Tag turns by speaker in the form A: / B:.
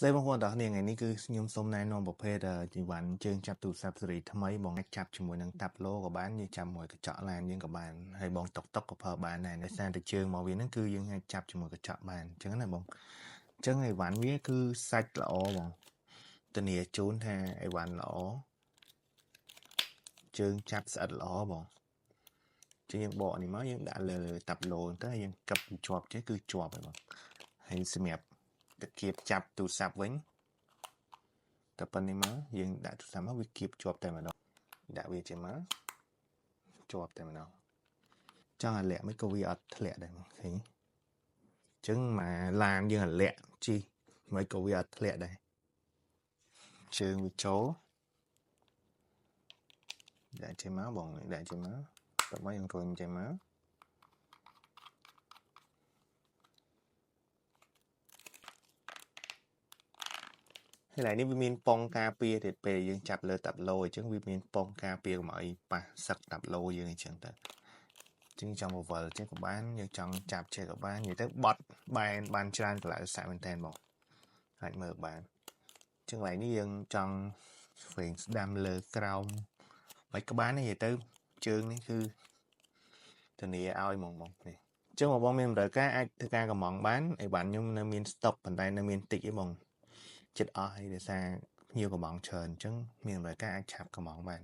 A: Đây bang quân đó thì ngàyนี้คือខ្ញុំសូមណែនាំប្រភេទជីវ៉ាន់ជើងចាប់ទូរស័ព្ទស៊េរីថ្មីបងអាចចាប់ជាមួយនឹងតាប់ឡូក៏បានយើងចាប់មួយកញ្ចក់ឡានយើងក៏បានហើយបងតុកតុកក៏ប្រើបានដែរដោយសារតែជើងមកវាហ្នឹងគឺយើងអាចចាប់ជាមួយកញ្ចក់បានអញ្ចឹងណាបងអញ្ចឹងអីវ៉ាន់វាគឺសាច់ល្អបងធានាជូនថាអីវ៉ាន់ល្អជើងចាប់ស្អិតល្អបងចឹងយើងបកនេះមកយើងដាក់លើតាប់ឡូទៅយើងកឹបជាប់ចេះគឺជាប់ហើយបងហើយសម្រាប់តកៀបចាប់ទូរស័ព្ទវិញតែប៉ុណ្្នេះមកយើងដាក់ទូរស័ព្ទមកវាគៀបជាប់តែម្ដងដាក់វាចេញមកជាប់តែម្ដងចង់អាលាក់មិនក៏វាអត់ធ្លាក់ដែរឃើញអញ្ចឹងមកឡានយើងអាលាក់ជីមិនក៏វាអត់ធ្លាក់ដែរជើងវាចូលដាក់ចេញមកបងដាក់ចេញមកតោះមកយើងរុញចេញមកហើយឡើយនេះវាមានប៉ុងការពារទៀតពេលយើងចាប់លើតាប់ឡូអញ្ចឹងវាមានប៉ុងការពារកុំឲ្យប៉ះសឹកតាប់ឡូយើងអញ្ចឹងទៅចឹងចង់បវលចេះក៏បានយើងចង់ចាប់ចេះក៏បាននិយាយទៅបត់បែនបានច្រើនកន្លែងសាក់មែនតើបងអាចមើលបានចឹងកន្លែងនេះយើងចង់ស្វែងស្ដាំលើក្រោមមិនក៏បាននិយាយទៅជើងនេះគឺធានាឲ្យហ្មងបងនេះចឹងបងមានតម្រូវការអាចធ្វើការកម្មង់បានអីវ៉ាន់ខ្ញុំនៅមានស្តុកប៉ុន្តែនៅមានតិចឯងបងចិត្តអស់ហើយដោយសារភ្ញៀវកម្មង់ច្រើនអញ្ចឹងមានតម្រូវការអាចឆាប់កម្មង់បាន